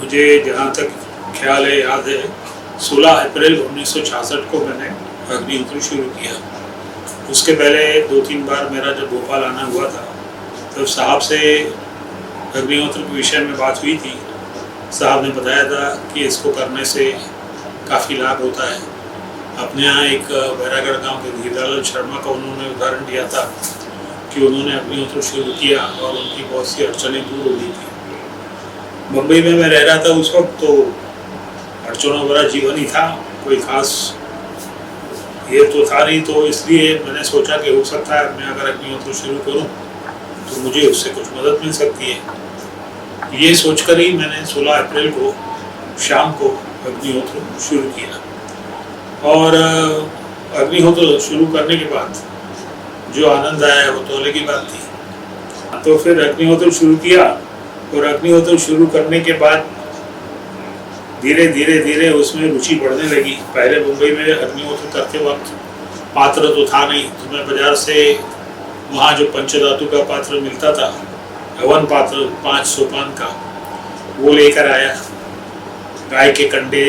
मुझे जहाँ तक ख्याल है, याद है, 16 अप्रैल 1966 को मैंने अग्निहोत्री शुरू किया। उसके पहले 2-3 बार मेरा जब भोपाल आना हुआ था, तब साहब से अग्निहोत्र के विषय में बात हुई थी। साहब ने बताया था कि इसको करने से काफ़ी लाभ होता है। अपने यहाँ एक बैरागढ़ गांव के धीरलाल शर्मा का उन्होंने उदाहरण दिया था कि उन्होंने अग्निहोत्र शुरू किया और उनकी बहुत सी अड़चनें दूर हो गई थी। मुंबई में मैं रह रहा था उस वक्त, तो अड़चनों भरा जीवन ही था, कोई खास ये तो था नहीं। तो इसलिए मैंने सोचा कि हो सकता है मैं अगर अग्निहोत्र शुरू करूं तो मुझे उससे कुछ मदद मिल सकती है। ये सोचकर ही मैंने 16 अप्रैल को शाम को अग्निहोत्र शुरू किया। और अग्निहोत्र शुरू करने के बाद जो आनंद आया वो तो अलग ही बात थी। तो फिर अग्निहोत्र शुरू किया, और अग्निहोत्र शुरू करने के बाद धीरे धीरे धीरे उसमें रुचि बढ़ने लगी। पहले मुंबई में अग्निहोत्र करते वक्त पात्र तो था नहीं, तो मैं बाजार से वहाँ जो पंचधातु का पात्र मिलता था, हवन पात्र 5 सोपान का, वो लेकर आया। गाय के कंडे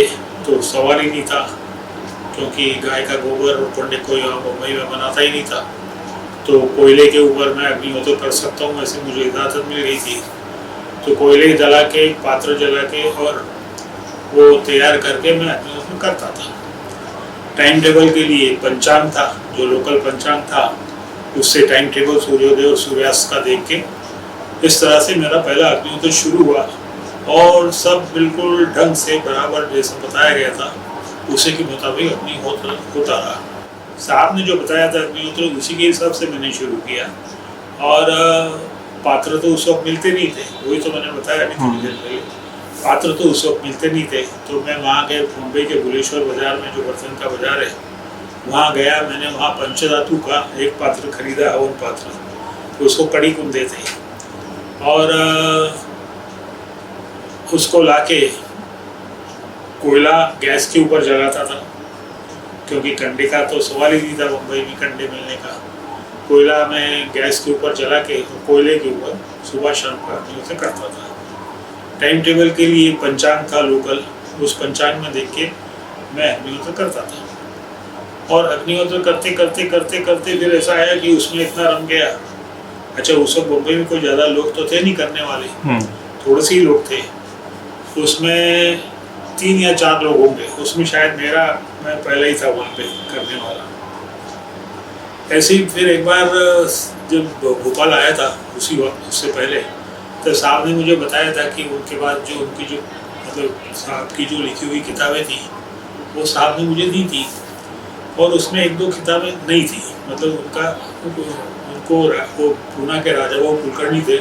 तो सवाल ही नहीं था, क्योंकि गाय का गोबर और कंडे कोई यहाँ मुंबई में बनाता ही नहीं था। तो कोयले के ऊपर मैं अग्निहोत्र कर सकता हूँ, ऐसे मुझे इजाज़त मिल गई थी। तो कोयले जला के, पात्र जला के और वो तैयार करके मैं अग्निहोत्र करता था। टाइम टेबल के लिए पंचांग था, जो लोकल पंचांग था, उससे टाइम टेबल सूर्योदय और सूर्यास्त का देख के इस तरह से मेरा पहला अग्निहोत्र शुरू हुआ। और सब बिल्कुल ढंग से बराबर जैसा बताया गया था उसी के मुताबिक अग्निहोत्र होता रहा। साहब ने जो बताया था अग्निहोत्र, उसी के हिसाब से मैंने शुरू किया। और पात्र तो उस वक्त मिलते नहीं थे, वही तो मैंने बताया नहीं थोड़ी देर पहले। पात्र तो उस वक्त मिलते नहीं थे, तो मैं वहाँ के मुंबई के बुलेश्वर बाजार में जो बर्तन का बाजार है, वहाँ गया। मैंने वहाँ पंचधातु का एक पात्र खरीदा, हवन पात्र, तो उसको कड़ी कुंदे थे, और उसको लाके कोयला गैस के ऊपर जलाता था, क्योंकि कंडे का तो सवाल ही नहीं था मुंबई में कंडे मिलने का। कोयला में गैस के ऊपर जला के, कोयले के ऊपर सुबह शाम का अग्निहोत्र करता था। टाइम टेबल के लिए पंचांग था लोकल, उस पंचांग में देख के मैं अग्निहोत्र करता था। और अग्निहोत्र करते करते करते करते फिर ऐसा आया कि उसमें इतना रम गया। अच्छा, उस वक्त मुंबई में कोई ज़्यादा लोग तो थे नहीं करने वाले, थोड़े से ही लोग थे। उसमें 3 या 4 लोग होंगे, उसमें शायद मैं पहला ही था वहाँ पे करने वाला। ऐसे ही फिर एक बार जब भोपाल आया था, उसी वक्त उससे पहले, तो साहब ने मुझे बताया था कि उनके बाद जो उनकी जो मतलब साहब की जो लिखी हुई किताबें थी, वो साहब ने मुझे दी थी। और उसमें 1-2 किताबें नहीं थी, मतलब उनको वो पूना के राजाभाऊ कुलकर्णी थे,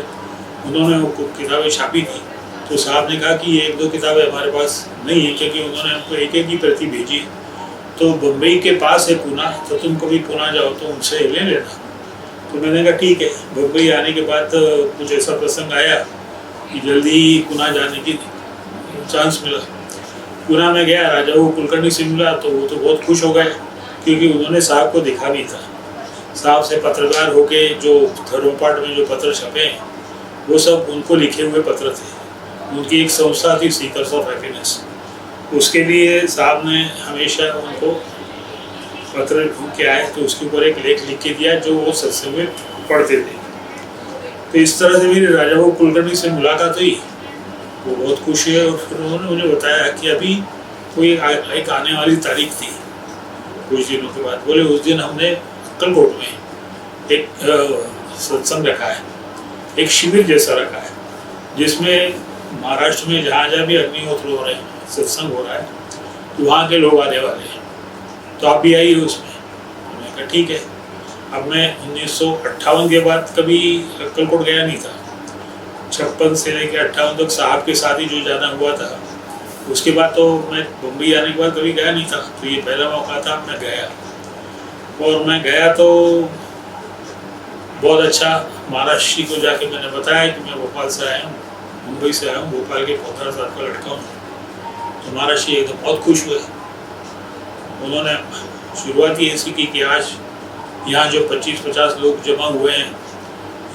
उन्होंने वो किताबें छापी थी। तो साहब ने कहा कि ये 1-2 किताबें हमारे पास नहीं है, क्योंकि उन्होंने हमको एक ही प्रति भेजी। तो बम्बई के पास है पूना, तो तुम कभी पूना जाओ तो उनसे ले लेना। तो मैंने कहा ठीक है। बम्बई आने के बाद कुछ ऐसा प्रसंग आया कि जल्दी पूना जाने की चांस मिला। पूना में गया, राजाभाऊ कुलकर्णी से मिला, तो वो तो बहुत खुश हो गए, क्योंकि उन्होंने साहब को देखा भी था। साहब से पत्रकार होके जो धर्मपाठ में जो पत्र छपे, वो सब उनको लिखे हुए पत्र थे। उनकी एक संस्था थी, सीकर्स ऑफ हैप्पीनेस, उसके लिए साहब ने हमेशा उनको पत्र ढूंढ के आए, तो उसके ऊपर एक लेख लिख के दिया जो वो सत्संग में पढ़ते थे। तो इस तरह से मेरी राजाभाऊ कुलकर्णी से मुलाकात हुई, वो बहुत खुश हुए। और फिर उन्होंने मुझे बताया कि अभी कोई एक आने वाली तारीख थी कुछ दिनों के बाद। बोले उस दिन हमने अक्कलकोट में एक सत्संग रखा है, एक शिविर जैसा रखा है, जिसमें महाराष्ट्र में जहाँ भी अग्निहोत्र हो रहे हैं, सत्संग हो रहा है, तो वहाँ के लोग आने वाले हैं, तो आप भी आइए उसमें। मैंने कहा ठीक है। अब मैं 1958 के बाद कभी अक्कलकोट गया नहीं था। 56 से लेकर 58 तक साहब के साथ ही जो जाना हुआ था, उसके बाद तो मैं मुंबई आने के बाद कभी गया नहीं था। तो ये पहला मौका था, मैं गया। और मैं गया तो बहुत अच्छा, महाराष्ट्र को जाके मैंने बताया कि मैं भोपाल से आया हूँ, मुंबई से आया हूँ, भोपाल के पोखरा साहब का लड़का हूँ। तो महाराष्ट्र एकदम बहुत खुश हुए। उन्होंने शुरुआत ही ऐसी की कि आज यहाँ जो 25-50 लोग जमा हुए हैं,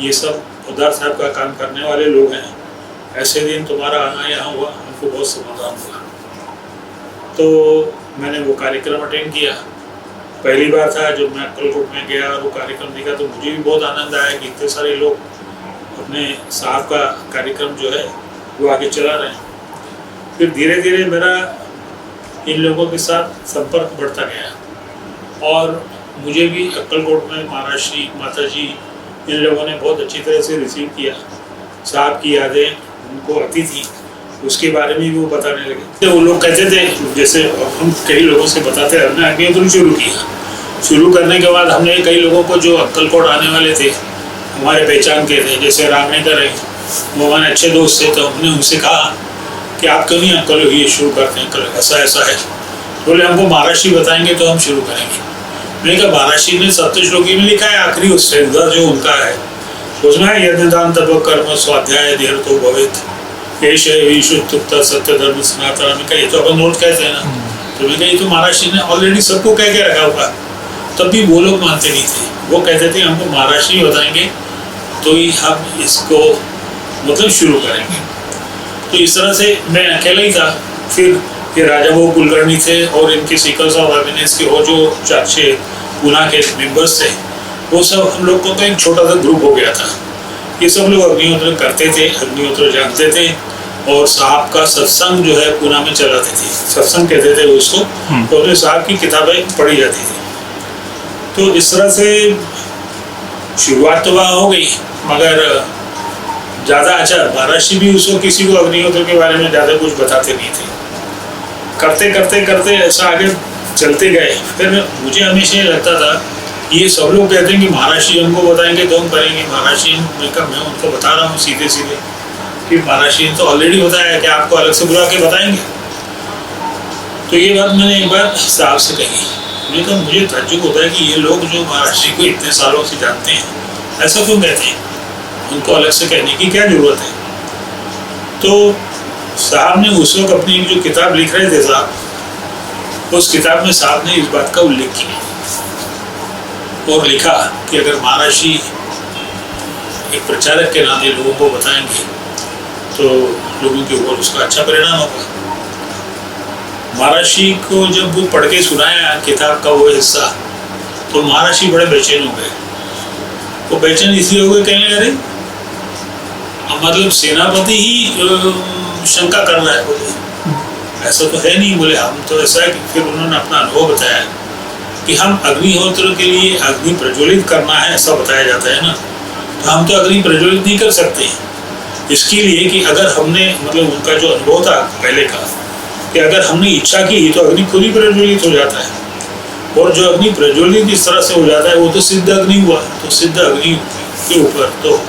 ये सब पोदार साहब का काम करने वाले लोग हैं। ऐसे दिन तुम्हारा आना यहाँ हुआ, उनको बहुत समाधान हुआ। तो मैंने वो कार्यक्रम अटेंड किया। पहली बार था जब मैं अक्कलकोट में गया और वो कार्यक्रम देखा, तो मुझे भी बहुत आनंद आया कि इतने सारे लोग अपने साहब का कार्यक्रम जो है वो आगे चला रहे हैं। फिर धीरे धीरे मेरा इन लोगों के साथ संपर्क बढ़ता गया और मुझे भी अक्कलकोट में महाराष्ट्री माता जी इन लोगों ने बहुत अच्छी तरह से रिसीव किया। साहब की यादें उनको आती थी, उसके बारे में भी वो बताने लगे। तो वो लोग कहते थे, जैसे हम कई लोगों से बताते हैं, हमने अग्निहोत्री शुरू किया। शुरू करने के बाद हमने कई लोगों को जो अक्कलकोट आने वाले थे, हमारे पहचान के थे, जैसे रामनेकर है, वो हमारे अच्छे दोस्त थे, तो हमने उनसे कहा कि आप क्यों नहीं अक्कल ये शुरू करते हैं, अक्कल ऐसा ऐसा है। बोले हमको महाराष्ट्री बताएंगे तो हम शुरू करेंगे। मैंने कहा महाराष्ट्री ने सप्तश्लोकी में लिखा है, आखिरी उससे जो उनका है उसमें है यज्ञदान तप कर्म स्वाध्याय धीर तो भवित एश विशुद्ध सत्य धर्म सनातन में कही, तो अपन नोट कहते हैं ना। तो मैं कही तो महाराष्ट्री ने ऑलरेडी सबको कह के रखा हुआ, तब भी वो लोग मानते नहीं थे। वो कहते थे हमको महाराष्ट्री बताएंगे तो ही हम इसको मतलब शुरू करेंगे। तो इस तरह से मैं अकेला ही था। फिर ये राजा वो कुलकर्णी थे और इनके सीकर्स ऑफ हैप्पीनेस के और जो 4-6 पूना के मेंबर्स थे, वो सब हम लोग को तो एक छोटा सा ग्रुप हो गया था। ये सब लोग अग्निहोत्र करते थे, अग्निहोत्र जानते थे और साहब का सत्संग जो है पूना में चलाते थे, सत्संग कहते थे उसको। तो अपने साहब की किताबें पढ़ी जाती थी। तो इस तरह से शुरुआत तो वहाँ हो गई, मगर ज़्यादा अच्छा महाराष्ट्री भी उसको किसी को अग्निहोत्र के बारे में ज़्यादा कुछ बताते नहीं थे। करते करते करते ऐसा आगे चलते गए। फिर मुझे हमेशा ये लगता था, ये सब लोग कहते हैं कि महाराष्ट्री हमको बताएंगे तो हम करेंगे। महाराष्ट्री मैं उनको बता रहा हूँ सीधे सीधे कि महाराष्ट्री ने तो ऑलरेडी बताया कि आपको अलग से बुला के बताएंगे। तो ये बात मैंने एक बार साहब से कही। मैंने कहा मुझे ताज्जुब होता है कि ये लोग जो महाराष्ट्री को इतने सालों से जानते हैं, ऐसा क्यों कहते हैं, उनको अलग से कहने की क्या जरूरत है। तो साहब ने उस वक्त अपनी जो किताब लिख रहे थे साहब, उस किताब में साहब ने इस बात का उल्लेख किया और लिखा कि अगर महाराष्ट्री एक प्रचारक के नाते लोगों को बताएंगे तो लोगों के ऊपर उसका अच्छा परिणाम होगा। महाराष्ट्री को जब वो पढ़ के सुनाया किताब का वो हिस्सा, तो महाराष्ट्री बड़े बेचैन हो गए। वो बेचैन इसलिए हो गए, कहने लगे मतलब सेनापति ही शंका कर रहा है। बोले ऐसा तो है नहीं। बोले हम तो ऐसा है कि फिर उन्होंने अपना अनुभव बताया कि हम अग्निहोत्र के लिए अग्नि प्रज्वलित करना है, ऐसा बताया जाता है ना। तो हम तो अग्नि प्रज्वलित नहीं कर सकते, इसके लिए कि अगर हमने मतलब उनका जो अनुभव था पहले का, कि अगर हमने इच्छा की तो अग्नि खुद ही प्रज्वलित हो जाता है। और जो अग्नि प्रज्वलित इस तरह से हो जाता है वो तो सिद्ध अग्नि हुआ। तो सिद्ध अग्नि के ऊपर तो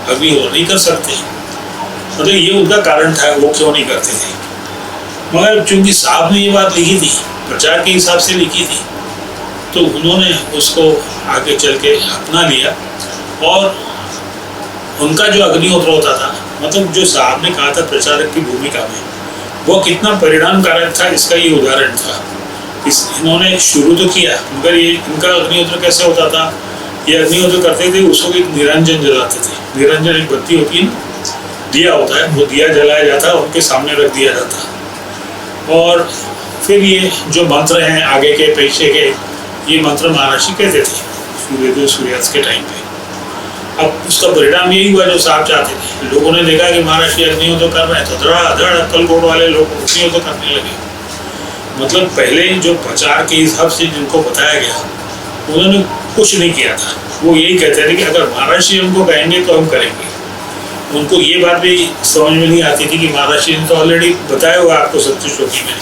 अग्निहोत्र नहीं कर सकते। मतलब ये उनका कारण था, वो क्यों नहीं करते थे। मगर चूंकि साहब ने ये बात लिखी थी, प्रचार के हिसाब से लिखी थी, तो उन्होंने उसको आगे चल के अपना लिया। और उनका जो अग्निहोत्र होता था, मतलब जो साहब ने कहा था प्रचारक की भूमिका में, वो कितना परिणामकारक था इसका ये उदाहरण था। इन्होंने शुरू तो किया, मगर ये इनका अग्निहोत्र कैसे होता था, ये अग्निहोत्र करते थे उसको एक निरंजन जलाते थे। निरंजन एक बत्ती होती है ना, दिया होता है, वो दिया जलाया जाता, उनके सामने रख दिया जाता। और फिर ये जो मंत्र हैं आगे के पीछे के, ये मंत्र महाराष्ट्री कहते थे सूर्योदय सूर्यास्त के टाइम पे। अब उसका परिणाम यही हुआ जो साहब चाहते थे। लोगों ने देखा कि महाराष्ट्री अग्निहोत्र कर रहे हैं, तो धड़ाधड़ अक्कलकोट वाले लोग अग्निहोत्र करने लगे। मतलब पहले जो प्रचार के हिसाब से जिनको बताया गया, उन्होंने कुछ नहीं किया था। वो यही कहते थे कि अगर महाराष्ट्री हमको कहेंगे तो हम करेंगे। उनको ये बात भी समझ में नहीं आती थी कि महाराष्ट्री ने तो ऑलरेडी बताया हुआ आपको सप्तश्लोकी में,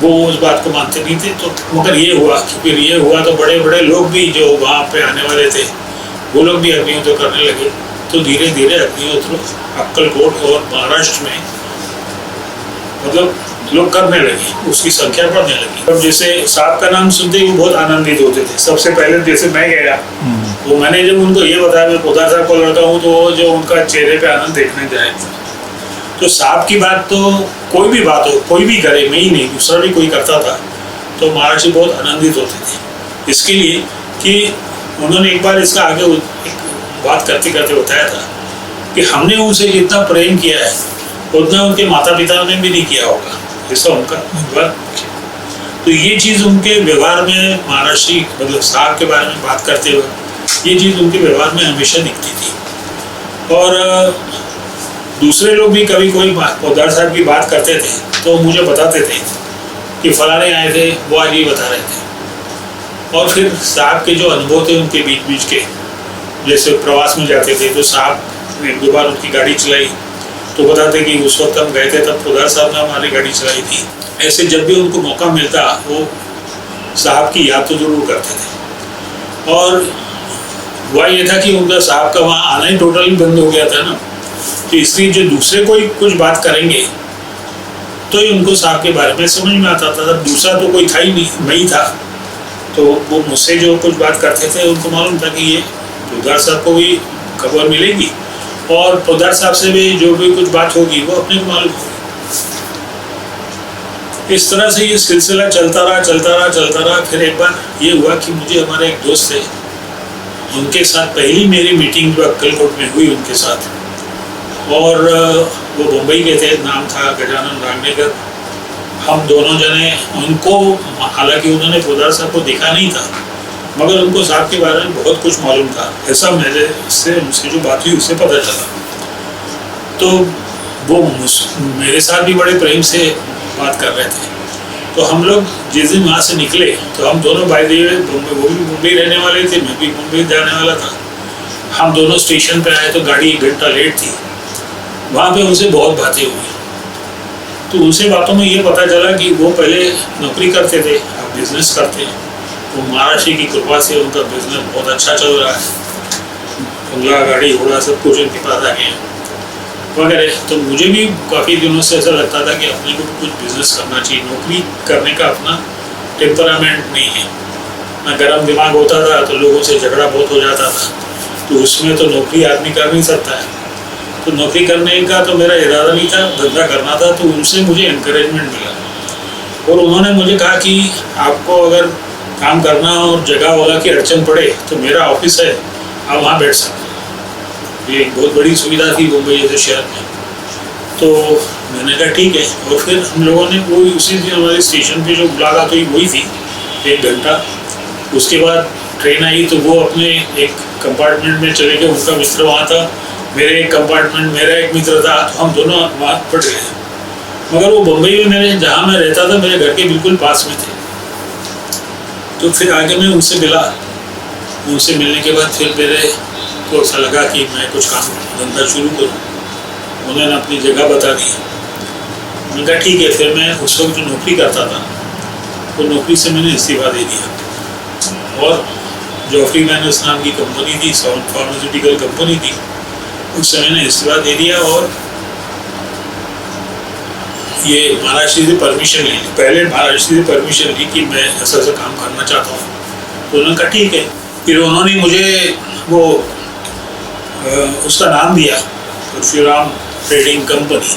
वो उस बात को मानते नहीं थे। तो मगर ये हुआ कि फिर ये हुआ तो बड़े बड़े लोग भी जो वहाँ पे आने वाले थे, वो लोग भी अग्निहोत्र करने लगे। तो धीरे धीरे अग्निहोत्र अक्कलकोट और महाराष्ट्र में मतलब लोग करने लगे, उसकी संख्या बढ़ने लगी। अब जैसे साहब का नाम सुनते ही वो बहुत आनंदित होते थे। सबसे पहले जैसे मैं गया, वो मैंने जब उनको ये बताया मैं पोदार साहब को लड़का हूँ, तो वो जो उनका चेहरे पे आनंद देखने जाए। तो साहब की बात तो कोई भी बात हो, कोई भी करे, मैं ही नहीं दूसरा भी कोई करता था, तो महाराष्ट्री बहुत आनंदित होते थे। इसके लिए कि उन्होंने एक बार इसका आगे एक बात करते करते बताया था कि हमने उनसे जितना प्रेम किया है उतना उनके माता पिता ने भी नहीं किया होगा, ऐसा उनका व्यवहार। तो ये चीज़ उनके व्यवहार में, महाराष्ट्री मतलब साहब के बारे में बात करते हुए, ये चीज़ उनके व्यवहार में हमेशा दिखती थी। और दूसरे लोग भी कभी कोई पोद्दार साहब की बात करते थे तो मुझे बताते थे कि फलाने आए थे, वो आज ये बता रहे थे। और फिर साहब के जो अनुभव थे उनके बीच बीच के, जैसे प्रवास में जाते थे तो साहब ने 2 बार उनकी गाड़ी चलाई तो बताते कि उस वक्त हम गए थे तब पोद्दार साहब ने हमारी गाड़ी चलाई थी। ऐसे जब भी उनको मौका मिलता वो साहब की याद तो जरूर करते थे। और हुआ ये था कि उनका साहब का वहाँ आना ही टोटली बंद हो गया था ना, तो इसलिए जो दूसरे कोई कुछ बात करेंगे तो ही उनको साहब के बारे में समझ में आता था। दूसरा तो कोई था ही नहीं, मैं ही था। तो वो मुझसे जो कुछ बात करते थे उनको मालूम था कि ये पोद्दार साहब को भी खबर मिलेगी और पोद्दार साहब से भी जो भी कुछ बात होगी वो अपने को मालूम होगी। इस तरह से ये सिलसिला चलता रहा। फिर एक बार ये हुआ कि मुझे हमारे एक दोस्त थे, उनके साथ पहली मेरी मीटिंग जो अक्कलकोट में हुई उनके साथ, और वो मुंबई के थे, नाम था गजानन रांगनेकर। हम दोनों जने उनको, हालांकि उन्होंने पोद्दार साहब को देखा नहीं था मगर उनको साहब के बारे में बहुत कुछ मालूम था, ऐसा मेरे से उनसे जो बात हुई उससे पता चला। तो वो मेरे साथ भी बड़े प्रेम से बात कर रहे थे। तो हम लोग जिस दिन वहाँ से निकले तो हम दोनों बाय द वे, वो भी मुंबई रहने वाले थे, मैं भी मुंबई जाने वाला था। हम दोनों स्टेशन पे आए तो गाड़ी 1 घंटा लेट थी। वहाँ पे उनसे बहुत बातें हुई। तो उनसे बातों में ये पता चला कि वो पहले नौकरी करते थे, अब बिजनेस करते हैं। वो महाराष्ट्र की कृपा से उनका बिजनेस बहुत अच्छा चल रहा है, बंगला, गाड़ी घोड़ा सब कुछ उनके पास आ गए वगैरह। तो मुझे भी काफ़ी दिनों से ऐसा लगता था कि अपने को कुछ बिजनेस करना चाहिए। नौकरी करने का अपना टेम्परामेंट नहीं है, ना गर्म दिमाग होता था तो लोगों से झगड़ा बहुत हो जाता था, तो उसमें तो नौकरी आदमी कर नहीं सकता है। तो नौकरी करने का तो मेरा इरादा नहीं था, धंधा करना था। तो उनसे मुझे इनकरेजमेंट मिला और उन्होंने मुझे कहा कि आपको अगर काम करना और जगह वाला की अड़चन पड़े तो मेरा ऑफिस है, आप वहाँ बैठ सकते हैं। ये एक बहुत बड़ी सुविधा थी मुंबई जैसे शहर में। तो मैंने कहा ठीक है। और फिर हम लोगों ने वो उसी दिन हमारे स्टेशन पे जो मुलाकात हुई वही थी 1 घंटा। उसके बाद ट्रेन आई तो वो अपने एक कंपार्टमेंट में चले गए, उनका मित्र वहाँ था, मेरे एक कंपार्टमेंट, मेरा एक मित्र था, तो हम दोनों वहाँ पड़ गए। मगर वो बम्बई में मेरे, जहाँ मैं रहता था, मेरे घर के बिल्कुल पास में थे। तो फिर आगे मैं उनसे मिला। उनसे मिलने के बाद फिर मेरे को ऐसा लगा कि मैं कुछ काम धंधा शुरू करूँ। उन्होंने अपनी जगह बता दी। मैंने कहा ठीक है। फिर मैं उस वक्त जो नौकरी करता था वो नौकरी से मैंने इस्तीफा दे दिया और जॉफरी मैनर्स नाम की कंपनी थी, फार्मास्यूटिकल कंपनी थी, उससे मैंने इस्तीफा दे दिया और ये महाराष्ट्र से परमिशन ली। पहले महाराष्ट्र से परमिशन ली कि मैं ऐसा ऐसा काम करना चाहता हूँ। तो उन्होंने कहा ठीक है। फिर उन्होंने मुझे वो उसका नाम दिया, श्रीराम ट्रेडिंग कंपनी,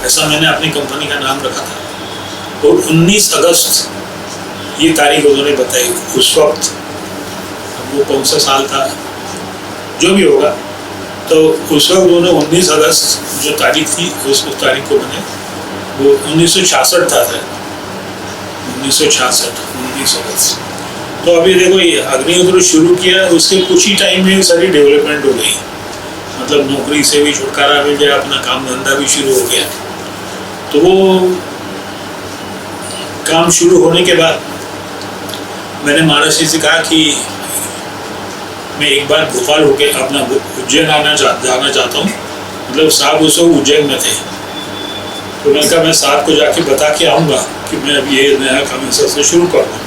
ऐसा मैंने अपनी कंपनी का नाम रखा था। और 19 अगस्त ये तारीख उन्होंने बताई। उस वक्त वो कौन सा साल था जो भी होगा, तो उस वक्त उन्होंने 19 अगस्त जो तारीख थी उस तारीख को मैंने, वो 1966 था सर, 1966 19 अगस्त। तो अभी देखो ये अग्निहोत्र शुरू किया, उसके कुछ ही टाइम में सारी डेवलपमेंट हो गई। मतलब नौकरी से भी छुटकारा मिल गया, अपना काम धंधा भी शुरू हो गया। तो वो काम शुरू होने के बाद मैंने महाराष्ट्र से कहा कि मैं एक बार भोपाल होके अपना उज्जैन जाना चाहता हूँ। मतलब साहब उस वक्त उज्जैन में थे। तो मैंने कहा मैं साहब को जाके बता के आऊँगा कि मैं अब ये नया काम से शुरू करूँगा।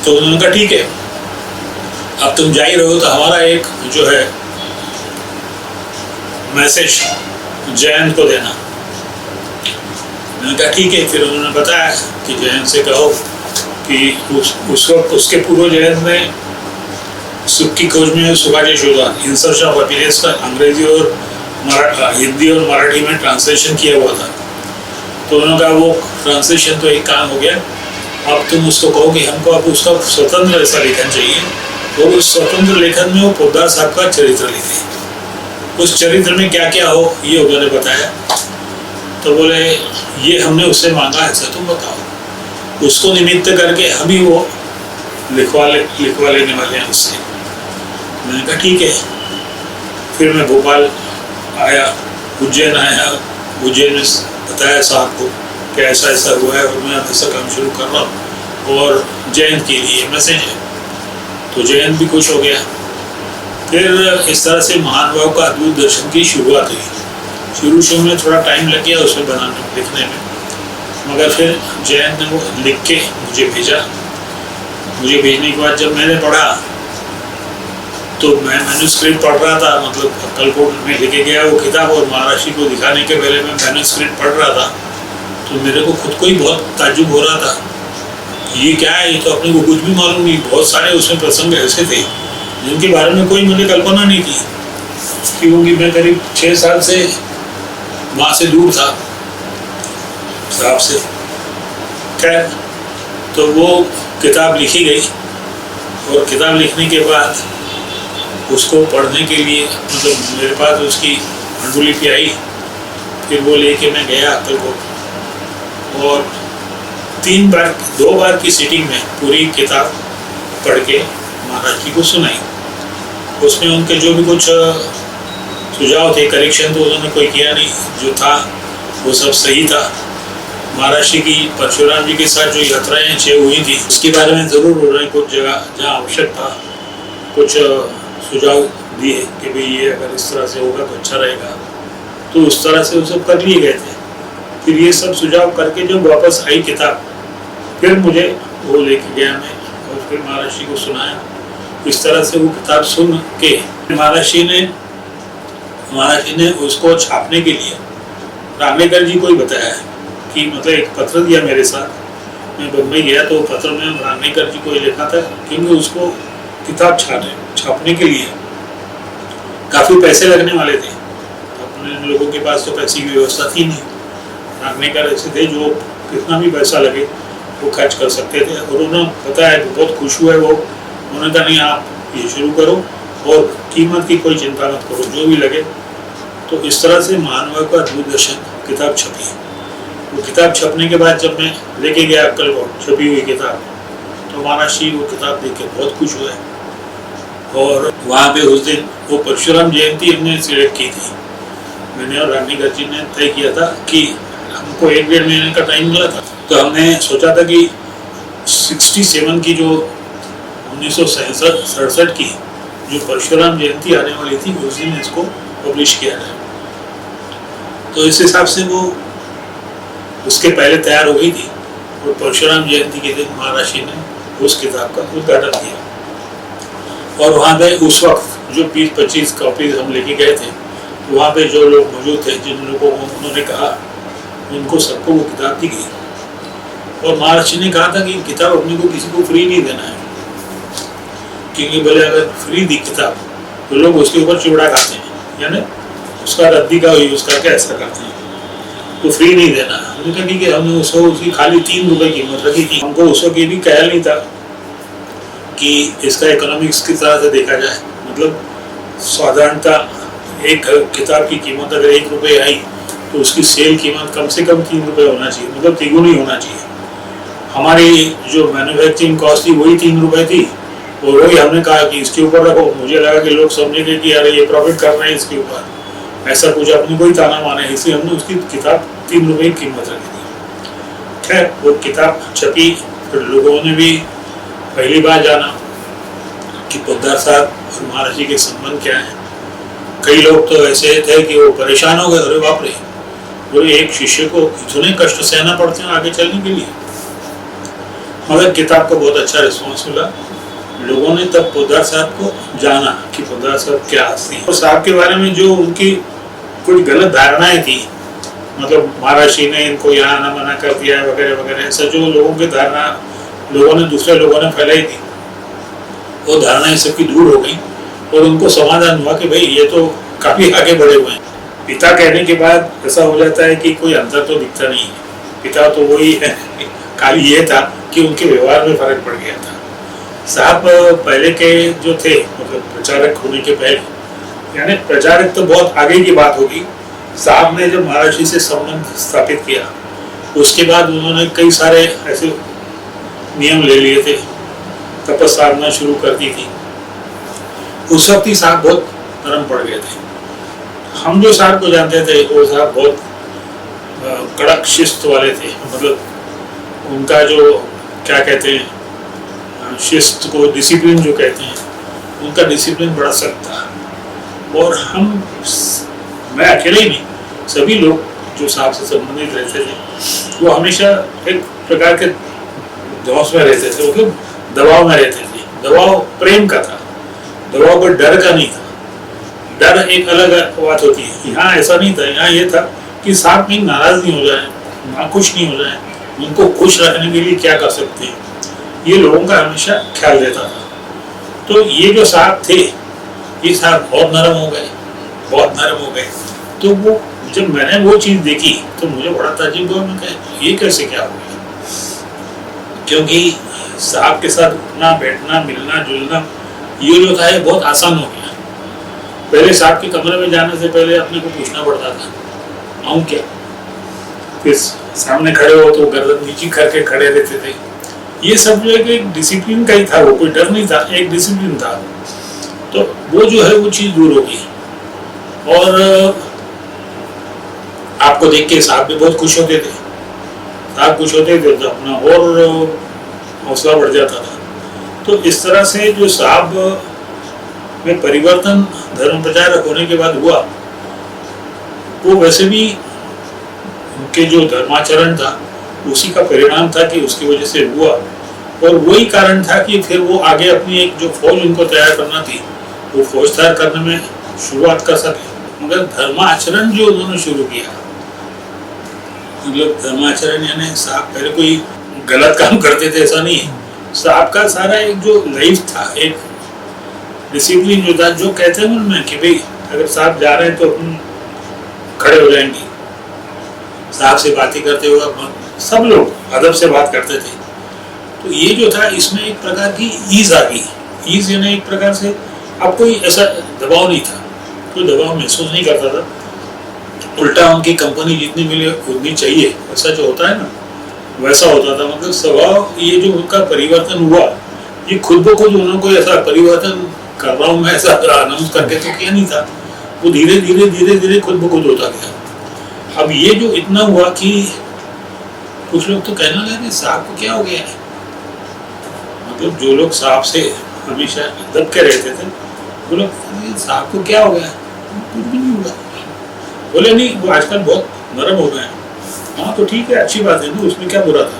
तो उन्होंने कहा ठीक है, अब तुम जा ही रहे हो तो हमारा एक जो है मैसेज जयंत को देना। मैंने कहा ठीक है। फिर उन्होंने बताया कि जयंत से कहो कि उस वक्त उसके पूर्व जयंत ने सुख की खोज में सुखाचे शोधा, इन सर्च ऑफ हैप्पीनेस का अंग्रेजी और हिंदी और मराठी में ट्रांसलेशन किया हुआ था। तो उन्होंने कहा वो ट्रांसलेशन तो एक काम हो गया, अब तुम उसको कहो कि हमको अब उसका स्वतंत्र ऐसा लेखन चाहिए। और उस स्वतंत्र लेखन में वो पोद्दार साहब का चरित्र लिखे। उस चरित्र में क्या क्या हो ये उन्होंने बताया। तो बोले ये हमने उससे मांगा है, सर तुम बताओ। उसको निमित्त करके अभी वो लिखवा लेने वाले हैं उससे। मैंने कहा ठीक है। फिर मैं भोपाल आया, उज्जैन आया, उज्जैन में बताया साहब को कि ऐसा ऐसा हुआ है और मैं ऐसा काम शुरू कर रहा हूँ और जयंत के लिए मैसेज है। तो जयंत भी खुश हो गया। फिर इस तरह से महानुभाव का अद्भुत दर्शन की शुरुआत हुई। शुरू में थोड़ा टाइम लग गया उसमें लिखने में, मगर फिर जयंत ने वो लिख के मुझे भेजा। मुझे भेजने के बाद जब मैंने पढ़ा तो मैं मैन्युस्क्रिप्ट पढ़ रहा था, मतलब अक्कलकोट में लेके गया वो किताब और महाराष्ट्र को दिखाने के पहले मैं मैन्युस्क्रिप्ट पढ़ रहा था। तो मेरे को खुद को ही बहुत ताज्जुब हो रहा था, ये क्या है, ये तो अपने को कुछ भी मालूम नहीं। बहुत सारे उसमें प्रसंग ऐसे थे जिनके बारे में कोई मुझे कल्पना नहीं थी, क्योंकि मैं करीब 6 साल से माँ से दूर था, साहब से। खैर, तो वो किताब लिखी गई और किताब लिखने के बाद उसको पढ़ने के लिए, मतलब मेरे पास उसकी पांडुलिपि आई। फिर वो लेके मैं गया अक्कलकोट और 2 बार की सीटिंग में पूरी किताब पढ़ के महाराज जी को सुनाई। उसमें उनके जो भी कुछ सुझाव थे, करेक्शन तो उन्होंने कोई किया नहीं, जो था वो सब सही था। महाराज जी की परशुराम जी के साथ जो यात्राएं 6 हुई थी उसके बारे में ज़रूर उन्होंने कुछ जगह जहाँ आवश्यक था कुछ सुझाव दिए कि भाई ये अगर इस तरह से होगा तो अच्छा रहेगा। तो उस तरह से वो सब कर लिए गए थे। फिर ये सब सुझाव करके जब वापस आई किताब, फिर मुझे वो लेके गया मैं और फिर महाराज जी को सुनाया। इस तरह से वो किताब सुन के महाराज जी ने उसको छापने के लिए रामलेकर जी को ही बताया कि मतलब एक पत्र दिया मेरे साथ। मैं बम्बई गया तो पत्र में रामलेकर जी को ही लिखा था, क्योंकि उसको किताब छापने के लिए काफ़ी पैसे लगने वाले थे। अपने लोगों के पास तो पैसे की व्यवस्था थी नहीं। रामलेकर ऐसे थे जो कितना भी पैसा लगे वो खर्च कर सकते थे। और उन्होंने बताया, बहुत खुश हुए वो। उन्होंने कहा नहीं, आप ये शुरू करो और कीमत की कोई चिंता मत करो, जो भी लगे। तो इस तरह से महानुभाव का अद्भुत दर्शन किताब छपी। वो किताब छपने के बाद जब मैं लेके गया अक्कलकोट छपी हुई किताब, तो महाराज जी वो किताब देख के बहुत खुश हुए। और वहाँ पे उस दिन वो परशुराम जयंती हमने सिलेक्ट की थी। मैंने और रामलेकर जी ने तय किया था कि हमको 1-1.5 महीने का टाइम मिला था, तो हमने सोचा था कि 67 की जो 1967 की जो परशुराम जयंती आने वाली थी उस दिन इसको पब्लिश किया जाए। तो इस हिसाब से वो उसके पहले तैयार हो गई थी और परशुराम जयंती के दिन महाराज जी ने उस किताब का उद्घाटन किया। और वहाँ पे उस वक्त जो 20-25 कॉपीज हम लेके गए थे, वहाँ पे जो लोग मौजूद थे, जिन लोगों को उन्होंने कहा, उनको सबको वो किताब दी गई। और महाराज जी ने कहा था कि किताब अपने को किसी को फ्री नहीं देना है, क्योंकि बोले अगर फ्री दी किताब तो लोग उसके ऊपर चिवड़ा खाते हैं, यानी उसका रद्दी का यूज़ करके ऐसा करते हैं, तो फ्री नहीं देना। हमने कहा ठीक है। हमने उसको उसकी खाली 3 रुपए कीमत रखी थी। हमको उसको ये भी ख्याल नहीं था कि इसका इकोनॉमिक्स की तरह से देखा जाए। मतलब साधारणतः एक किताब की कीमत अगर 1 रुपये आई तो उसकी सेल कीमत कम से कम 3 रुपये होना चाहिए, मतलब तिगुनी होना चाहिए। हमारी जो मैन्युफैक्चरिंग कॉस्ट थी वही 3 रुपये थी और वही हमने कहा कि इसके ऊपर रखो। मुझे लगा कि लोग समझेंगे कि अरे ये प्रॉफिट कर रहे हैं इसके ऊपर, ऐसा कुछ अपनी कोई ताना माने, इसलिए हमने उसकी किताब 3 रुपये की कीमत रखी थी। खैर, वो किताब छपी, फिर लोगों ने भी पहली बार जाना कि पोद्दार साहब और महाराज जी के संबंध क्या है। कई लोग तो ऐसे थे कि वो परेशान हो गए, अरे बाप रे, बोले एक शिष्य को इतने कष्ट सहना पड़ते हैं आगे चलने के लिए। मगर किताब को बहुत अच्छा रिस्पॉन्स मिला। लोगों ने तब पोद्दार साहब को जाना कि पोद्दार साहब क्या हस्ती हैं। और साहब के बारे में जो उनकी कुछ गलत धारणाएं थी, मतलब महाराज जी ने इनको यहाँ आना मना कर दिया वगैरह वगैरह, ऐसा जो लोगों की धारणा लोगों ने दूसरे लोगों ने फैलाई थी, वो धारणाएं सबकी दूर हो गई और उनको समाधान हुआ कि भाई ये तो काफ़ी आगे बढ़े हुए हैं। पिता कहने के बाद ऐसा हो जाता है कि कोई अंतर तो दिखता नहीं है। पिता तो वही है, खाली ये था कि उनके व्यवहार में फर्क पड़ गया था। साहब पहले के जो थे, मतलब प्रचारक होने के पहले, यानी प्रचारक तो बहुत आगे की बात होगी। साहब ने जब महर्षि से संबंध स्थापित किया उसके बाद उन्होंने कई सारे ऐसे नियम ले लिए थे, तपस साधना शुरू कर दी थी। उस वक्त ही साहब बहुत नरम पड़ गए थे। हम जो साहब को जानते थे वो साहब बहुत कड़क शिस्त वाले थे, मतलब उनका जो क्या कहते हैं शिस्त को डिसिप्लिन जो कहते हैं, उनका डिसिप्लिन बड़ा सख्त था। और मैं अकेले ही नहीं, सभी लोग जो साहब से संबंधित रहते थे वो हमेशा एक प्रकार के धौंस में रहते थे, मतलब दबाव में रहते थे। दबाव प्रेम का था, दबाव कोई डर का नहीं था। डर एक अलग बात होती है, यहाँ ऐसा नहीं था। यहाँ ये था कि साहब में नाराज नहीं हो जाए, नाखुश नहीं हो जाए, उनको खुश रखने के लिए क्या कर सकते हैं, ये लोगों का हमेशा ख्याल रहता था। तो ये जो साहब थे, ये साहब बहुत नरम हो गए, बहुत नरम हो गए। तो वो जब मैंने वो चीज़ देखी तो मुझे बड़ा ताज्जुब हुआ। मैं कहा ये कैसे क्या हो गया, क्योंकि साहब के साथ उठना बैठना मिलना जुलना ये जो था ये बहुत आसान हो गया। पहले साहब के कमरे में जाने से पहले अपने को पूछना पड़ता था आऊँ क्या, फिर सामने खड़े हो तो गर्दन नीचे करके खड़े रहते थे। ये सब जो है एक डिसिप्लिन का ही था, वो कोई डर नहीं था, एक डिसिप्लिन था। तो वो जो है वो चीज़ दूर हो गई। और आपको देख के साहब भी बहुत खुश होते थे। साहब खुश होते थे तो अपना और हौसला बढ़ जाता था। तो इस तरह से जो साहब में परिवर्तन धर्म प्रचारक होने के बाद हुआ, वो वैसे भी उनके जो धर्माचरण था उसी का परिणाम था कि उसकी वजह से हुआ। और वही कारण था कि फिर वो आगे अपनी एक जो फौज उनको तैयार करना थी वो फौज तैयार करने में शुरुआत कर सके। मगर धर्माचरण जो उन्होंने शुरू किया, मतलब धर्माचरण यानी साहब पहले कोई गलत काम करते थे ऐसा नहीं है। साहब का सारा एक जो लाइफ था, एक डिसिप्लिन जो था, जो कहते हैं मन में कि भाई अगर साहब जा रहे हैं तो अपन खड़े हो जाएंगे, साहब से बातें करते हुए सब लोग अदब से बात करते थे। तो ये जो था इसमें एक प्रकार की ईज आ गई। ईज यानी एक प्रकार से अब कोई ऐसा दबाव नहीं था, कोई दबाव महसूस नहीं करता था। उल्टा उनकी कंपनी जितनी मिले उतनी चाहिए, ऐसा जो होता है ना वैसा होता था। मतलब स्वभाव ये जो उनका परिवर्तन हुआ, ये खुद ब खुद उन्होंने कोई ऐसा परिवर्तन कर रहा हूँ मैं ऐसा अनाउंस करके तो किया नहीं था। वो धीरे धीरे धीरे धीरे खुद ब खुद होता गया। अब ये जो इतना हुआ कि कुछ लोग तो कहने लगे साहब को क्या हो गया है, मतलब जो लोग साहब से हमेशा दब के रहते थे वो लोग साहब को क्या हो गया, कुछ भी नहीं हुआ। बोले नहीं वो आजकल बहुत नरम हो गए हैं। हाँ तो ठीक है, अच्छी बात है ना, उसमें क्या बुरा था।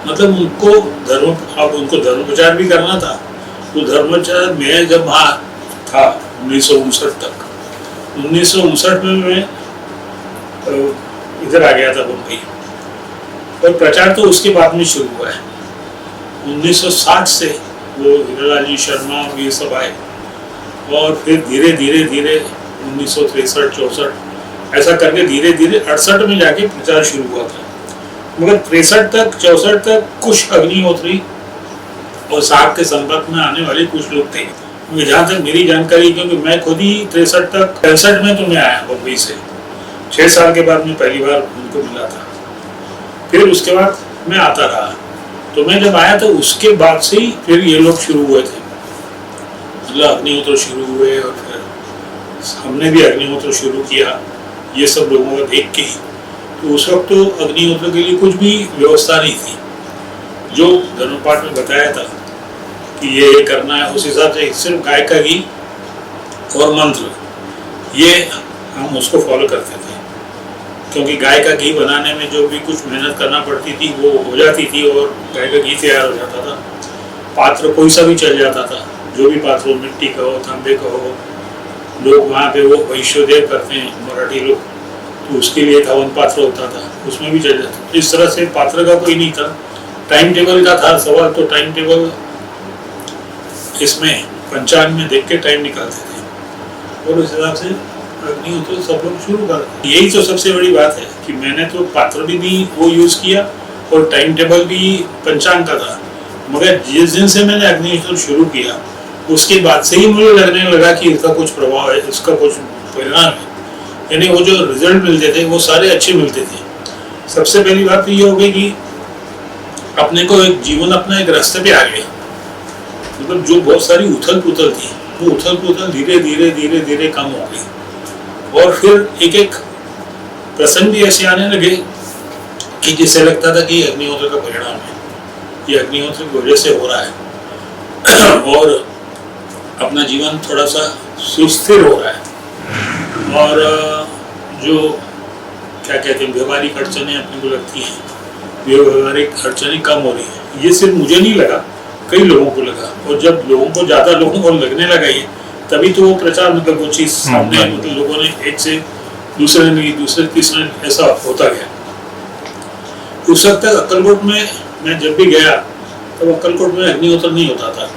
मतलब उनको धर्म प्रचार भी करना था। तो धर्म प्रचार में जब वहाँ था 1959 तक, 1959 में मैं इधर आ गया था बम्बई, और प्रचार तो उसके बाद में शुरू हुआ है। 1960 से वो हीरालाल शर्मा ये सब आए, और फिर धीरे धीरे धीरे 1963-64 ऐसा करके धीरे धीरे 68 में जाके प्रचार शुरू हुआ था। मगर 63 तक 64 तक कुछ अग्निहोत्री और साहब के संपर्क में आने वाले कुछ लोग थे। जहाँ तक मेरी जानकारी, क्योंकि मैं खुद ही 63 तक 65 में तो मैं आया बम्बई से, 6 साल के बाद मैं पहली बार उनको मिला था। फिर उसके बाद मैं आता रहा। तो मैं जब आया तो उसके बाद से ही फिर ये लोग शुरू हुए थे, मतलब अग्निहोत्र शुरू हुए, और फिर हमने भी अग्निहोत्र शुरू किया ये सब लोगों को देख के ही। तो उस वक्त तो अग्निहोत्र के लिए कुछ भी व्यवस्था नहीं थी। जो धर्मपाठ में बताया था कि ये करना है, उस हिसाब से सिर्फ गाय का घी और मंत्र ये हम उसको फॉलो करते थे। क्योंकि गाय का घी बनाने में जो भी कुछ मेहनत करना पड़ती थी वो हो जाती थी, और गाय का घी तैयार हो जाता था। पात्र कोई सा भी चल जाता था, जो भी पात्र हो, मिट्टी का हो, तांबे का हो। लोग वहाँ पे वो वैश्योदेव करते हैं मराठी लोग, तो उसके लिए हवन पात्र होता था, उसमें भी चल जाता। इस तरह से पात्र का कोई नहीं था। टाइम टेबल का था सवाल, तो टाइम टेबल इसमें पंचांग में देख के टाइम निकालते थे, और उस हिसाब से अग्निहोत्र सब लोग शुरू कर। यही तो सबसे बड़ी बात है कि मैंने तो पात्र भी नहीं वो यूज़ किया, और टाइम टेबल भी पंचांग का था। मगर जिस दिन से मैंने अग्निहोत्र शुरू किया उसके बाद से ही मुझे लगने लगा कि इसका कुछ प्रभाव है, इसका कुछ परिणाम है। यानी वो जो रिजल्ट मिलते थे वो सारे अच्छे मिलते थे। सबसे पहली बात तो ये हो गई कि अपने को एक जीवन अपना एक रास्ते पे आ गया। मतलब जो बहुत सारी उथल पुथल थी वो उथल पुथल धीरे धीरे धीरे धीरे कम हो गई। और फिर एक एक प्रसंग भी ऐसे आने लगे कि जिससे लगता था कि अग्निहोत्र का परिणाम है, ये अग्निहोत्र की वजह से हो रहा है और अपना जीवन थोड़ा सा सुस्थिर हो रहा है। और जो क्या कहते हैं व्यवहारिक अड़चनें अपने को लगती हैं, व्यवहारिक अड़चनें कम हो रही हैं। ये सिर्फ मुझे नहीं लगा, कई लोगों को लगा। और जब लोगों को ज़्यादा लोगों को लगने लगा ये, तभी तो वो प्रचार मतलब वो चीज़ सामने मतलब लोगों ने एक से दूसरे ने दूसरे तीसरे ऐसा होता गया। उस वक्त तक अक्कलकोट में मैं जब भी गया तब अक्कलकोट में अग्निहोत्र नहीं होता था।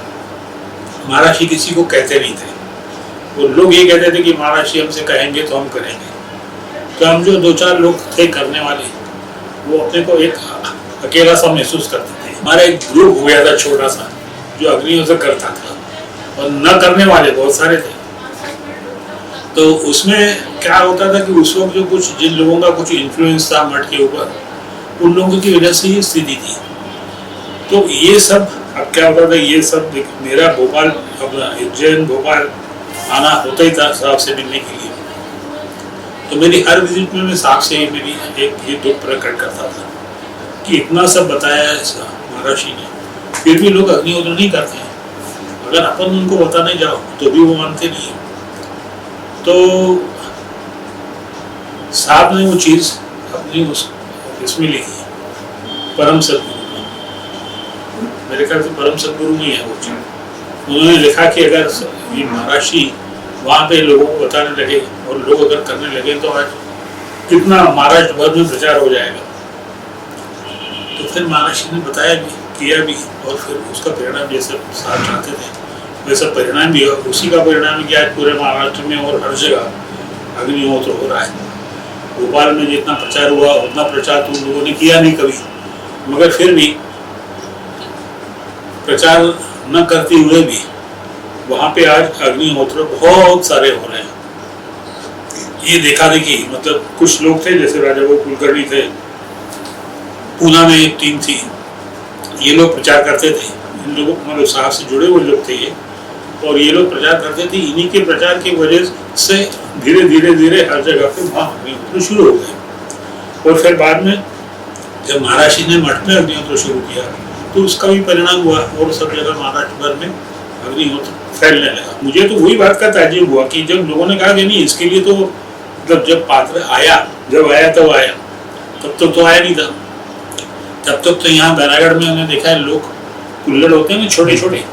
महाराष्ट्री किसी को कहते नहीं थे। वो लोग ये कहते थे कि महाराष्ट्री हमसे कहेंगे तो हम करेंगे। तो हम जो दो चार लोग थे करने वाले, वो अपने को एक अकेला सा महसूस करते थे। हमारा एक ग्रुप हो गया था छोटा सा जो अग्निहोत्र करता था, और न करने वाले बहुत सारे थे। तो उसमें क्या होता था कि उस वक्त जो कुछ जिन लोगों का कुछ इन्फ्लुएंस था मठ के ऊपर, उन लोगों की वजह से ये स्थिति थी। तो ये सब अब क्या होता था, ये सब मेरा भोपाल अपना उज्जैन भोपाल आना होता ही था साहब से मिलने के लिए। तो मेरी हर विजिट में मैं साहब से मेरी एक ये दुख प्रकट करता था कि इतना सब बताया है महाराष्ट्री ने, फिर भी लोग अग्निहोत्र नहीं करते हैं। अगर अपन उनको बताने जाओ तो भी वो मानते नहीं है। तो साहब ने वो चीज़ अपनी इसमें लिखी, परम सदगुरु में, मेरे ख्याल से परम सदगुरु में है वो चीज़। उन्होंने लिखा कि अगर ये महाराष्ट्री वहाँ पे लोगों को बताने लगे और लोग अगर करने लगे तो आज कितना महाराष्ट्र भर में प्रचार हो जाएगा। तो फिर महाराष्ट्र ने बताया भी, किया भी, और फिर उसका परिणाम जैसे साहब चाहते थे वैसा परिणाम भी। और उसी का परिणाम है कि आज पूरे महाराष्ट्र में और हर जगह अग्निहोत्र हो रहा है। भोपाल में जितना प्रचार हुआ उतना प्रचार तो उन लोगों ने किया नहीं कभी, मगर फिर भी प्रचार न करते हुए भी वहाँ पे आज अग्निहोत्र बहुत सारे हो रहे हैं। ये देखा देखी मतलब कुछ लोग थे जैसे राजा वो कुलकर्णी थे, पूना में एक टीम थी, ये लोग प्रचार करते थे। इन लोगों मतलब साहब से जुड़े हुए लोग थे ये, और ये लोग प्रचार करते थे। इन्हीं के प्रचार की वजह से धीरे धीरे धीरे हर जगह पे वहाँ अग्निहोत्र शुरू हो गए। और फिर बाद में जब महाराष्ट्र ने मठ में अग्निहोत्र शुरू किया तो उसका भी परिणाम हुआ और सब जगह महाराष्ट्र भर में अग्निहोत्र फैलने लगा। मुझे तो वही बात का ताज्जुब हुआ कि जब लोगों ने कहा कि नहीं इसके लिए तो मतलब जब पात्र आया, जब आया तब आया, तब तक तो आया नहीं था। तब तक तो यहाँ बैरागढ़ में हमने देखा है लोग कुल्लड़ होते हैं ना छोटे छोटे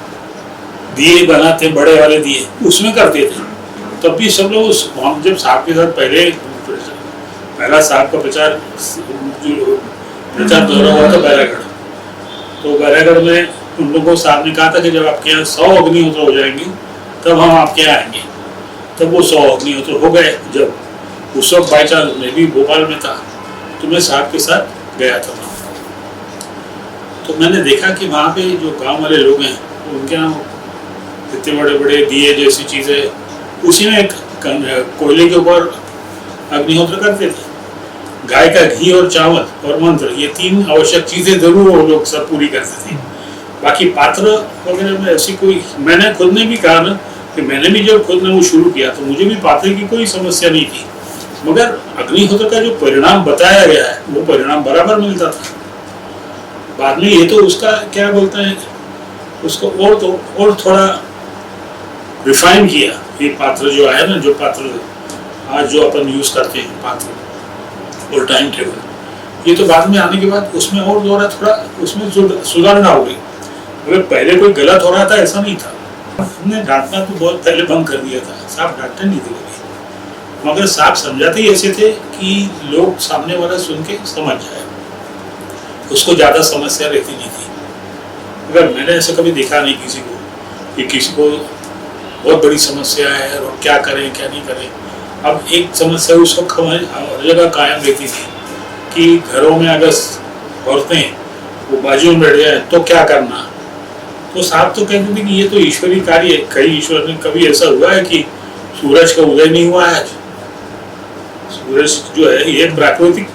दिए बनाते, बड़े वाले दिए उसमें करते थे। तब भी सब लोग हम जब साहब के साथ पहला साहब का प्रचार दौरा हुआ था बैरागढ़, तो बैरागढ़ में उन लोगों को साहब ने कहा था कि जब आपके यहाँ 100 अग्निहोत्र हो जाएंगे तब हम आपके यहाँ आएंगे। तब वो 100 अग्निहोत्र हो गए। जब उस वक्त बाई चांस मैं भी भोपाल में था तो मैं साहब के साथ गया था। तो मैंने देखा कि वहाँ पे जो गांव वाले लोग हैं उनके यहाँ इतने बड़े बड़े दिए जैसी चीज़ें, उसी में कोयले के ऊपर अग्निहोत्र करते थे। गाय का घी और चावल और मंत्र, ये 3 आवश्यक चीज़ें जरूर वो लोग सब पूरी करते थे। बाकी पात्र वगैरह में ऐसी कोई, मैंने खुद ने भी कहा ना कि मैंने भी जब खुद ने वो शुरू किया तो मुझे भी पात्र की कोई समस्या नहीं थी, मगर अग्निहोत्र का जो परिणाम बताया गया है वो परिणाम बराबर मिलता था। बाद में ये तो उसका क्या बोलते हैं उसको और थोड़ा रिफाइन किया। ये पात्र जो आया ना, जो पात्र आज जो अपन यूज करते हैं पात्र और टाइम टेबल, ये तो बाद में आने के बाद उसमें और थोड़ा उसमें सुधारना हो गई। अगर पहले कोई गलत हो रहा था ऐसा नहीं था। हमने डांटना तो बहुत पहले बंद कर दिया था, साहब डांटते नहीं थे कभी, मगर साहब समझाते ही ऐसे थे कि लोग सामने वाला सुन के समझ जाए, उसको ज़्यादा समस्या रहती नहीं थी। अगर मैंने ऐसा कभी देखा नहीं किसी को कि किसी को बहुत बड़ी समस्या है और क्या करें क्या नहीं करें। अब एक समस्या उस वक्त हर जगह कायम रहती थी कि घरों में अगर औरतें वो बाजू में बैठ जाए तो क्या करना, तो साहब तो कहते थे कि ये तो ईश्वरीय कार्य है। कई ईश्वर ने कभी ऐसा हुआ है कि सूरज का उदय नहीं हुआ है आज? सूरज जो है ये प्राकृतिक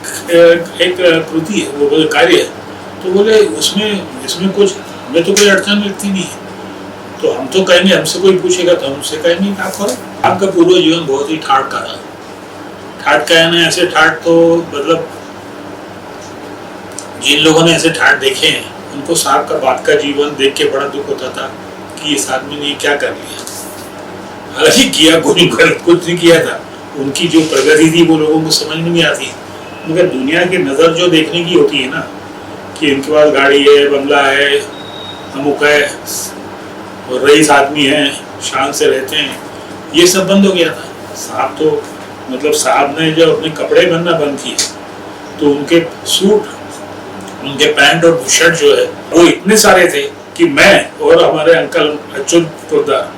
एक कृति है, वो बोले कार्य है। तो बोले उसमें इसमें कुछ हमें तो कोई अड़चन लगती नहीं है। तो हम तो कहेंगे, हमसे कोई पूछेगा तो हमसे कहेंगे आप करो। आपका पूर्व जीवन बहुत ही ठाट का रहा। ठाट का यानी ऐसे ठाट तो मतलब जिन लोगों ने ऐसे ठाट देखे हैं उनको साहब का बात का जीवन देख के बड़ा दुख होता था कि इस आदमी ने क्या कर लिया। हालांकि किया कोई गलत कुछ नहीं किया था, उनकी जो प्रगति थी वो लोगों को समझ में नहीं आती। मगर दुनिया की नज़र जो देखने की होती है ना, कि इनके पास गाड़ी है, बंगला है, अमुक है और रईस आदमी है, शान से रहते हैं, ये सब बंद हो गया था। साहब तो मतलब साहब ने जब अपने कपड़े पहनना बंद किए तो उनके सूट, उनके पैंट और शर्ट जो है वो इतने सारे थे कि मैं और हमारे अंकल अच्युत पोद्दार,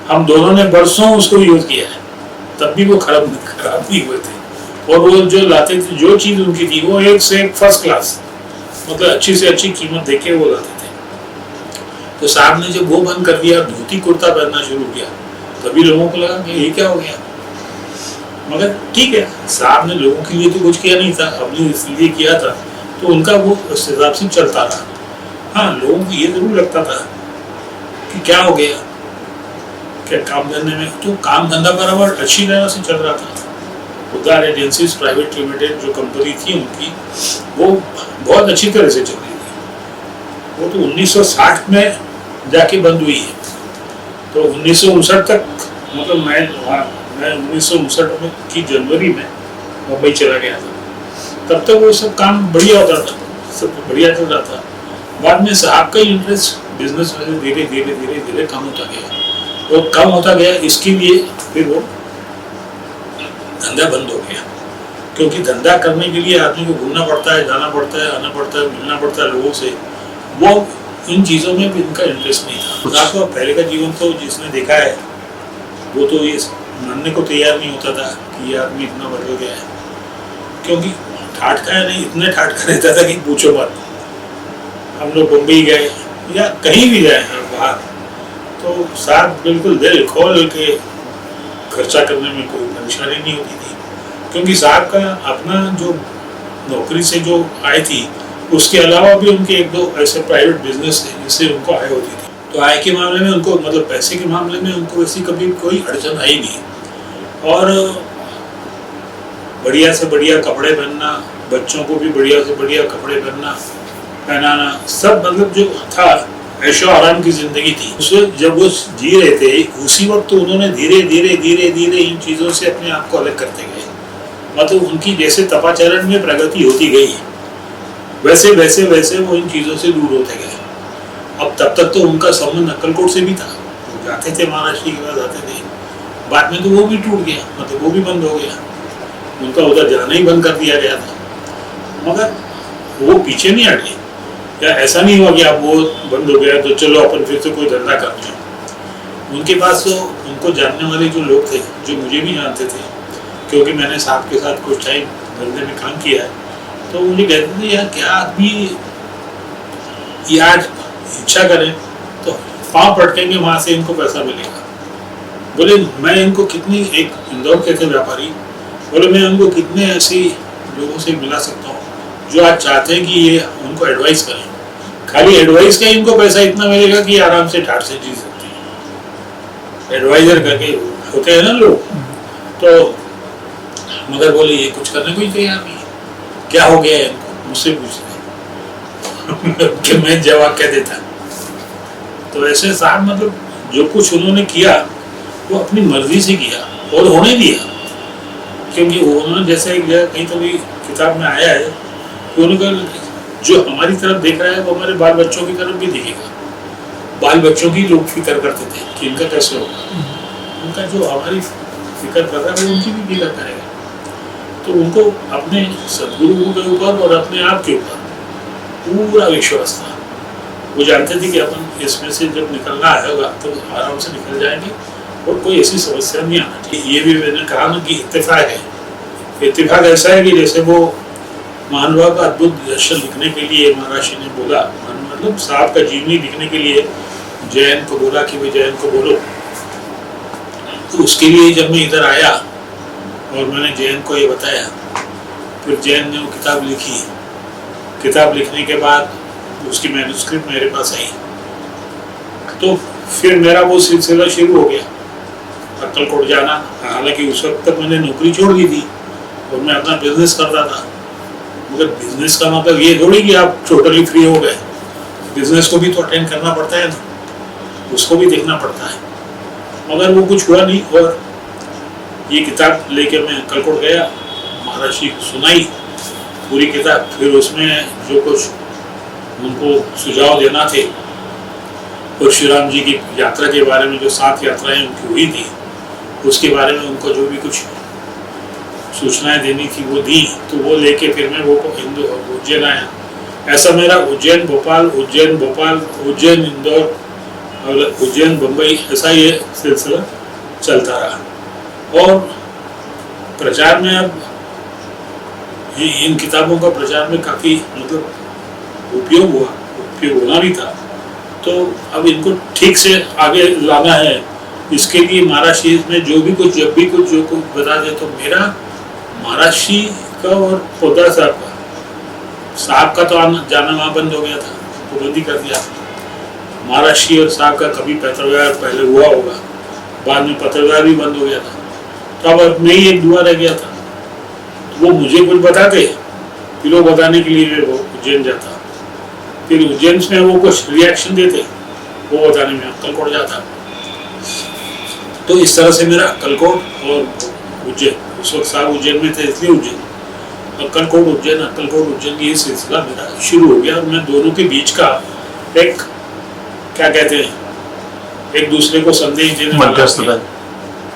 हम दोनों ने बरसों उसको यूज किया है, तब भी वो खराब नहीं हुए थे। और वो जो लाते थे, जो चीज़ उनकी थी वो एक से एक फर्स्ट क्लास, मतलब अच्छी से अच्छी कीमत देके वो लाते थे। तो साहब ने जब वो बंद कर दिया, धोती कुर्ता पहनना शुरू किया, तभी लोगों को लगा कि ये क्या हो गया। मगर ठीक है, साहब ने लोगों के लिए तो कुछ किया नहीं था, अपने इसलिए किया था, तो उनका वो उस हिसाब से चलता रहा। हाँ, लोगों को ये जरूर लगता था कि क्या हो गया, क्या काम धंधे में, तो काम धंधा बराबर अच्छी तरह से चल रहा था। पोद्दार एजेंसीज प्राइवेट लिमिटेड जो कंपनी थी उनकी, वो बहुत अच्छी तरह से चल रही थी। वो तो 1960 में जाके बंद हुई है। तो 1959 तक, मतलब मैं 1959 की जनवरी में मुंबई चला गया था, तब तक वो सब काम बढ़िया होता था, सब बढ़िया चल रहा था। बाद में साहब का इंटरेस्ट बिजनेस में धीरे धीरे धीरे धीरे कम होता गया, वो कम होता गया। इसके लिए फिर वो धंधा बंद हो गया, क्योंकि धंधा करने के लिए आदमी को घूमना पड़ता है, जाना पड़ता है, आना पड़ता है, मिलना पड़ता है लोगों से। वो इन चीज़ों में भी इनका इंटरेस्ट नहीं था। आपको पहले का जीवन तो जिसने देखा है वो तो ये मानने को तैयार नहीं होता था कि ये आदमी इतना बदल गया है, क्योंकि ठाट का है नहीं, इतने ठाट का रहता था कि पूछो मत। हम लोग मुंबई गए या कहीं भी गए बाहर, तो साहब बिल्कुल दिल खोल के खर्चा करने में कोई परेशानी नहीं होती थी, क्योंकि साहब का अपना जो नौकरी से जो आय थी, उसके अलावा भी उनके एक दो ऐसे प्राइवेट बिजनेस थे जिससे उनको आय होती थी। तो आय के मामले में उनको, मतलब पैसे के मामले में उनको वैसी कभी कोई अड़चन आई नहीं। और बढ़िया से बढ़िया कपड़े पहनना, बच्चों को भी बढ़िया से बढ़िया कपड़े पहनाना, सब मतलब जो था ऐशो आराम की जिंदगी थी। उस वक्त जब वो जी रहे थे, उसी वक्त तो उन्होंने धीरे धीरे धीरे धीरे इन चीज़ों से अपने आप को अलग करते गए। मतलब उनकी जैसे तपाचरण में प्रगति होती गई, वैसे वैसे वैसे वो इन चीज़ों से दूर होते गए। अब तब तक तो उनका संबंध अक्कलकोट से भी था, वो जाते थे महाराष्ट्र के बाद आते थे। बाद में तो वो भी टूट गया, मतलब वो भी बंद हो गया, उनका उधर जाना ही बंद कर दिया गया था। मगर वो पीछे नहीं हटे, या ऐसा नहीं हुआ कि अब वो बंद हो गया तो चलो अपन फिर से कोई धंधा करते हैं। उनके पास तो उनको जानने वाले जो लोग थे, जो मुझे भी जानते थे, क्योंकि मैंने साहब के साथ कुछ टाइम धंधे में काम किया है, तो मुझे कहते थे यार क्या आदमी यार इच्छा करें तो पाँव पटकेंगे, वहाँ से इनको पैसा मिलेगा। बोले मैं इनको कितनी, एक इंदौर के थे व्यापारी, बोले मैं उनको कितने ऐसे लोगों से मिला सकता हूँ जो आज चाहते हैं कि ये उनको एडवाइस करें। खाली एडवाइस का इनको पैसा इतना मिलेगा कि आराम से ठाट से जी सकते हैं, एडवाइजर करके होते हैं ना लोग। तो मगर बोले ये कुछ करने को ही तैयार नहीं, क्या हो गया है इनको, मुझसे पूछते कि मैं जवाब क्या देता। तो ऐसे साहब मतलब जो कुछ उन्होंने किया वो अपनी मर्जी से किया और होने दिया, क्योंकि उन्होंने जैसे एक जगह कहीं तो भी किताब में आया है कि उन्होंने जो हमारी तरफ देख रहा है वो हमारे बाल बच्चों की तरफ भी देखेगा। बाल बच्चों की लोग फिक्र करते थे कि इनका कैसे होगा, उनका जो हमारी फिक्र कर रहा है वो उनकी भी फिक्र करेगा। तो उनको अपने सदगुरु के ऊपर और अपने आप के ऊपर पूरा विश्वास था। वो जानते थे कि अपन इसमें से जब निकलना आएगा तो आराम से निकल जाएंगे और कोई ऐसी समस्या नहीं आना चाहिए। ये भी मैंने कहा ना कि इत्तेफाक है। इत्तेफाक ऐसा है कि जैसे वो मानवा का अद्भुत दर्शन लिखने के लिए महाराज ने बोला, मतलब साहब का जीवनी लिखने के लिए जयंत को बोला कि भाई जयंत को बोलो। तो उसके लिए जब मैं इधर आया और मैंने जयंत को ये बताया, फिर जयंत ने वो किताब लिखी। किताब लिखने के बाद उसकी मैन्युस्क्रिप्ट मेरे पास आई, तो फिर मेरा वो सिलसिला शुरू हो गया अक्कलकोट जाना। हालांकि उस वक्त तक मैंने नौकरी छोड़ दी थी और मैं अपना बिजनेस करता था, मगर बिजनेस का मतलब ये थोड़ी कि आप टोटली फ्री हो गए। बिजनेस को भी तो अटेंड करना पड़ता है ना, उसको भी देखना पड़ता है। मगर वो कुछ हुआ नहीं और ये किताब लेके मैं अक्कलकोट गया, महाराज जी को सुनाई पूरी किताब। फिर उसमें जो कुछ उनको सुझाव देना थे परशुराम जी की यात्रा के बारे में, जो 7 यात्राएं उनकी हुई थी उसके बारे में उनको जो भी कुछ सूचनाएं देनी थी वो दी। तो वो लेके फिर मैं वो उज्जैन आया। ऐसा मेरा उज्जैन भोपाल, उज्जैन भोपाल, उज्जैन इंदौर और उज्जैन बम्बई, ऐसा ये सिलसिला चलता रहा। और प्रचार में अब इन किताबों का प्रचार में काफ़ी मतलब उपयोग होना भी था। तो अब इनको ठीक से आगे लाना है, इसके लिए महाराज जी में जो भी कुछ जब भी कुछ जो कुछ बता दे। तो मेरा महाराज जी का और पोदार साहब का तो आना जाना वहाँ बंद हो गया था, तो बंद ही कर दिया। महाराज जी और साहब का कभी पत्रव्यवहार पहले हुआ होगा, बाद में पत्रव्यवहार भी बंद हो गया था। तो अब मैं ही एक दुआ रह गया था। तो वो मुझे कुछ बताते, फिर वो बताने के लिए वो उज्जैन जाता, फिर उज्जैन में वो कुछ रिएक्शन देते, वो बताने में अक्कलकोट जाता। तो इस तरह से मेरा अक्कलकोट और उज्जैन, उस वक्त साहब उज्जैन में थे इसलिए उज्जैन, अक्कलकोट उज्जैन ये सिलसिला मेरा शुरू हो गया। और मैं दोनों के बीच का एक क्या कहते हैं, एक दूसरे को संदेश देने वाला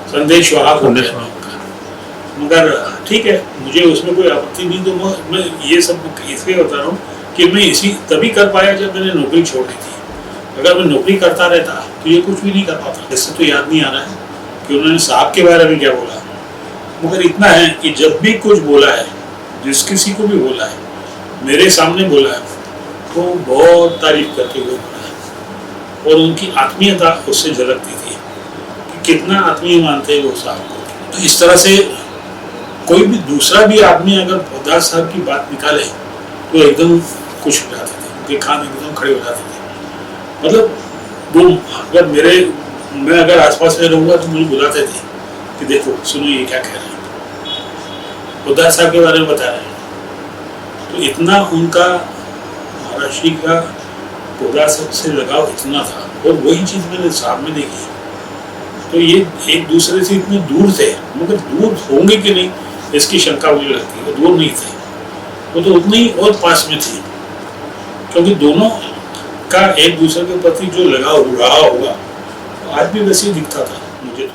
संदेश वाहक हो गया। मगर ठीक है, मुझे उसमें कोई आपत्ति नहीं। तो मैं ये सब इसलिए बता रहा हूँ कि मैं इसी तभी कर पाया जब मैंने नौकरी छोड़ दी थी। अगर मैं नौकरी करता रहता तो ये कुछ भी नहीं कर पाता। इससे तो याद नहीं आ रहा है कि उन्होंने साहब के बारे में क्या बोला, मगर इतना है कि जब भी कुछ बोला है, जिस किसी को भी बोला है, मेरे सामने बोला है, तो बहुत तारीफ करते हुए बोला है। और उनकी आत्मीयता उससे झलकती थी कि कितना आत्मीय मानते हैं वो साहब को। तो इस तरह से कोई भी दूसरा भी आदमी अगर पोदार साहब की बात निकाले तो एकदम खुश हो जाते थे, उनके कान एकदम खड़े हो जाते थे। मतलब वो अगर मैं अगर आसपास में रहूँगा तो मुझे बुलाते थे कि देखो सुनो ये क्या कह रहे हैं, पोदार साहब के बारे में बता रहे हैं। तो इतना उनका महाराज जी का पोदार साहब से लगाव इतना था। और वही चीज़ मैंने साहब में देखी। तो ये एक दूसरे से इतने दूर थे, मगर दूर होंगे कि नहीं इसकी शंका मुझे लगती है। वो दूर नहीं थे, वो तो उतने ही और पास में थे, क्योंकि दोनों का एक दूसरे के प्रति जो लगाव रहा होगा आज भी वैसे ही दिखता था मुझे।